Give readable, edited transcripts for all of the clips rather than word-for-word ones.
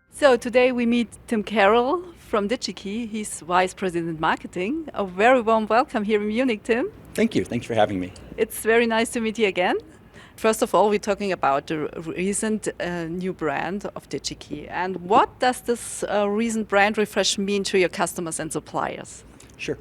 So today we meet Tim Carroll from DigiKey. He's Vice President Marketing. A very warm welcome here in Munich, Tim. Thank you. Thanks for having me. It's very nice to meet you again. First of all, we're talking about the recent new brand of DigiKey. And what does this recent brand refresh mean to your customers and suppliers? Sure.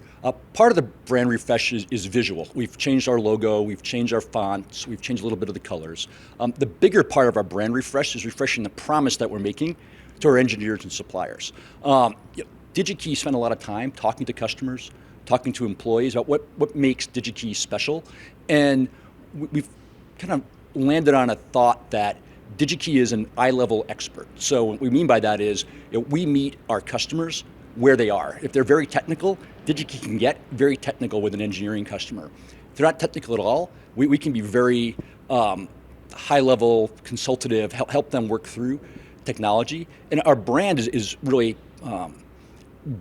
Part of the brand refresh is visual. We've changed our logo, we've changed our fonts, we've changed a little bit of the colors. The bigger part of our brand refresh is refreshing the promise that we're making to our engineers and suppliers. DigiKey spent a lot of time talking to customers, talking to employees about what makes DigiKey special. And we've kind of landed on a thought that DigiKey is an eye-level expert. So what we mean by that is we meet our customers where they are. If they're very technical, DigiKey can get very technical with an engineering customer. If they're not technical at all, we can be very high-level, consultative, help them work through technology. And our brand is really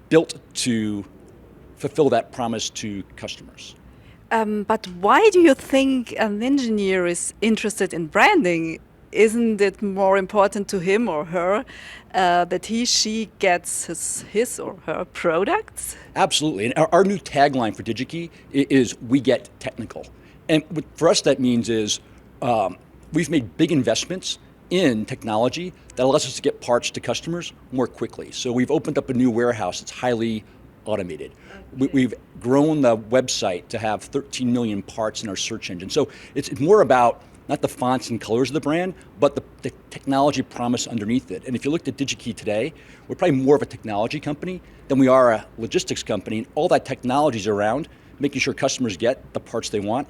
built to fulfill that promise to customers. But why do you think an engineer is interested in branding? Isn't it more important to him or her that she gets his or her products? Absolutely. And our new tagline for DigiKey is "We get technical." And what for us that means is we've made big investments in technology that allows us to get parts to customers more quickly. So we've opened up a new warehouse that's highly automated. Okay. We've grown the website to have 13 million parts in our search engine. So it's more about not the fonts and colors of the brand, but the technology promise underneath it. And if you looked at DigiKey today, we're probably more of a technology company than we are a logistics company. And all that technology is around making sure customers get the parts they want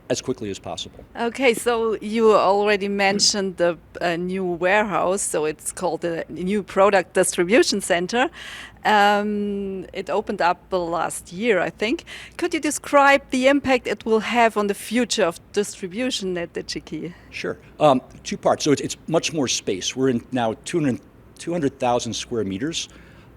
as quickly as possible. Okay, so you already mentioned the new warehouse, so it's called the new product distribution center. It opened up last year, I think. Could you describe the impact it will have on the future of distribution at DigiKey? Sure. Two parts. So it's much more space. We're in now 200,000 square meters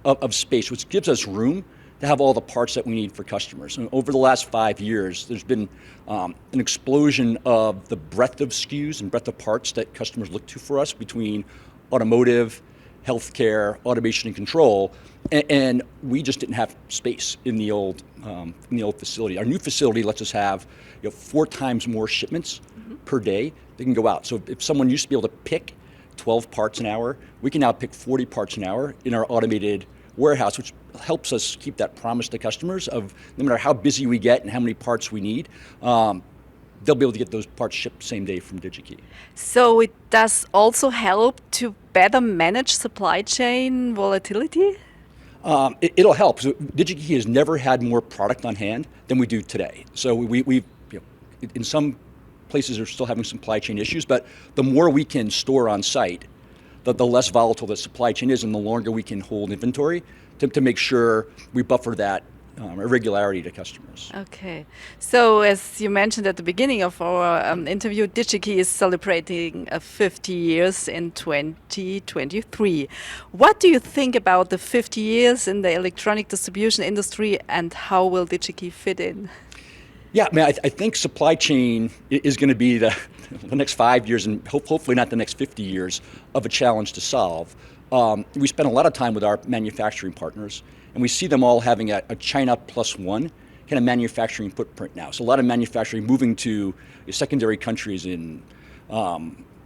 of space, which gives us room to have all the parts that we need for customers. And over the last 5 years, there's been an explosion of the breadth of SKUs and breadth of parts that customers look to for us between automotive, healthcare, automation and control, and we just didn't have space in the old facility. Our new facility lets us have 4 times more shipments per day that can go out. So if someone used to be able to pick 12 parts an hour, we can now pick 40 parts an hour in our automated warehouse, which helps us keep that promise to customers of no matter how busy we get and how many parts we need, they'll be able to get those parts shipped same day from DigiKey. So it does also help to better manage supply chain volatility? It'll help. So DigiKey has never had more product on hand than we do today. So we've in some places are still having supply chain issues, but the more we can store on site, the less volatile the supply chain is and the longer we can hold inventory to make sure we buffer that irregularity to customers. Okay. So as you mentioned at the beginning of our interview, DigiKey is celebrating 50 years in 2023. What do you think about the 50 years in the electronic distribution industry and how will DigiKey fit in? Yeah, I mean, I think supply chain is going to be the next 5 years and hopefully not the next 50 years of a challenge to solve. We spend a lot of time with our manufacturing partners, and we see them all having a China plus one kind of manufacturing footprint now. So a lot of manufacturing moving to secondary countries in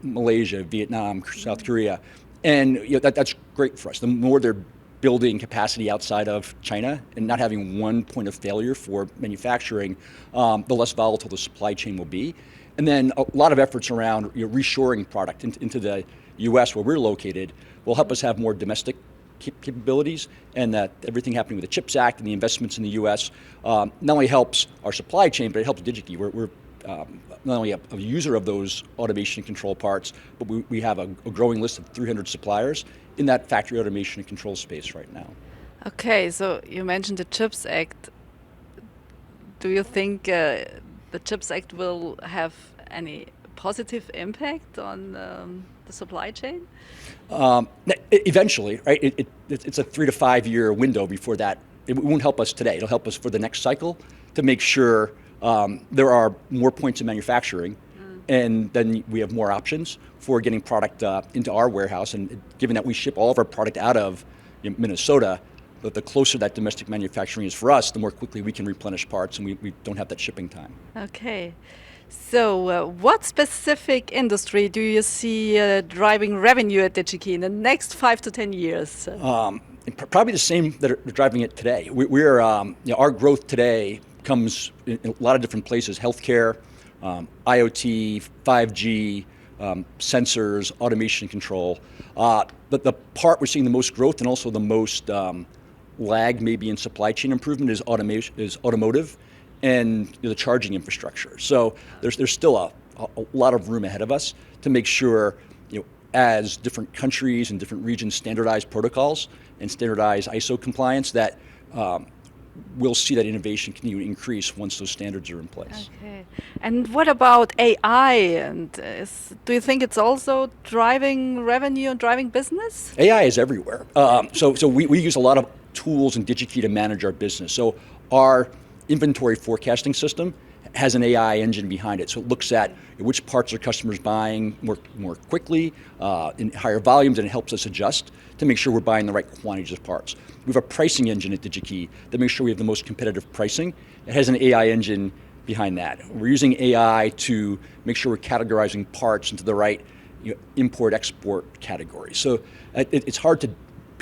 Malaysia, Vietnam, South Korea, and that's great for us. The more they're building capacity outside of China and not having one point of failure for manufacturing, the less volatile the supply chain will be. And then a lot of efforts around reshoring product into the U.S. where we're located will help us have more domestic capabilities, and that everything happening with the CHIPS Act and the investments in the U.S. Not only helps our supply chain, but it helps DigiKey. We're not only a user of those automation and control parts, but we have a growing list of 300 suppliers in that factory automation and control space right now. Okay, so you mentioned the CHIPS Act. Do you think the CHIPS Act will have any positive impact on the supply chain? Eventually, right? It's a 3 to 5 year window before that. It won't help us today. It'll help us for the next cycle to make sure there are more points of manufacturing and then we have more options for getting product into our warehouse. And given that we ship all of our product out of Minnesota, but the closer that domestic manufacturing is for us, the more quickly we can replenish parts, and we don't have that shipping time. Okay. So, what specific industry do you see driving revenue at DigiKey in the next 5 to 10 years? Probably the same that are driving it today. We're our growth today comes in a lot of different places: healthcare, IoT, 5G, sensors, automation control. But the part we're seeing the most growth and also the most lag maybe in supply chain improvement is automotive and the charging infrastructure. So there's still a lot of room ahead of us to make sure, as different countries and different regions standardize protocols and standardize ISO compliance, that we'll see that innovation continue to increase once those standards are in place. Okay. And what about AI? And do you think it's also driving revenue and driving business? AI is everywhere. So we use a lot of tools in DigiKey to manage our business. So our inventory forecasting system has an AI engine behind it. So it looks at which parts are customers buying more quickly, in higher volumes, and it helps us adjust to make sure we're buying the right quantities of parts. We have a pricing engine at DigiKey that makes sure we have the most competitive pricing. It has an AI engine behind that. We're using AI to make sure we're categorizing parts into the right import-export category. So it's hard to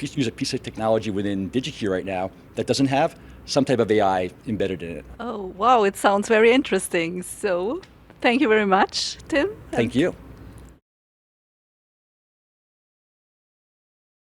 use a piece of technology within DigiKey right now that doesn't have some type of AI embedded in it. Oh, wow, it sounds very interesting. So, thank you very much, Tim. Thank you.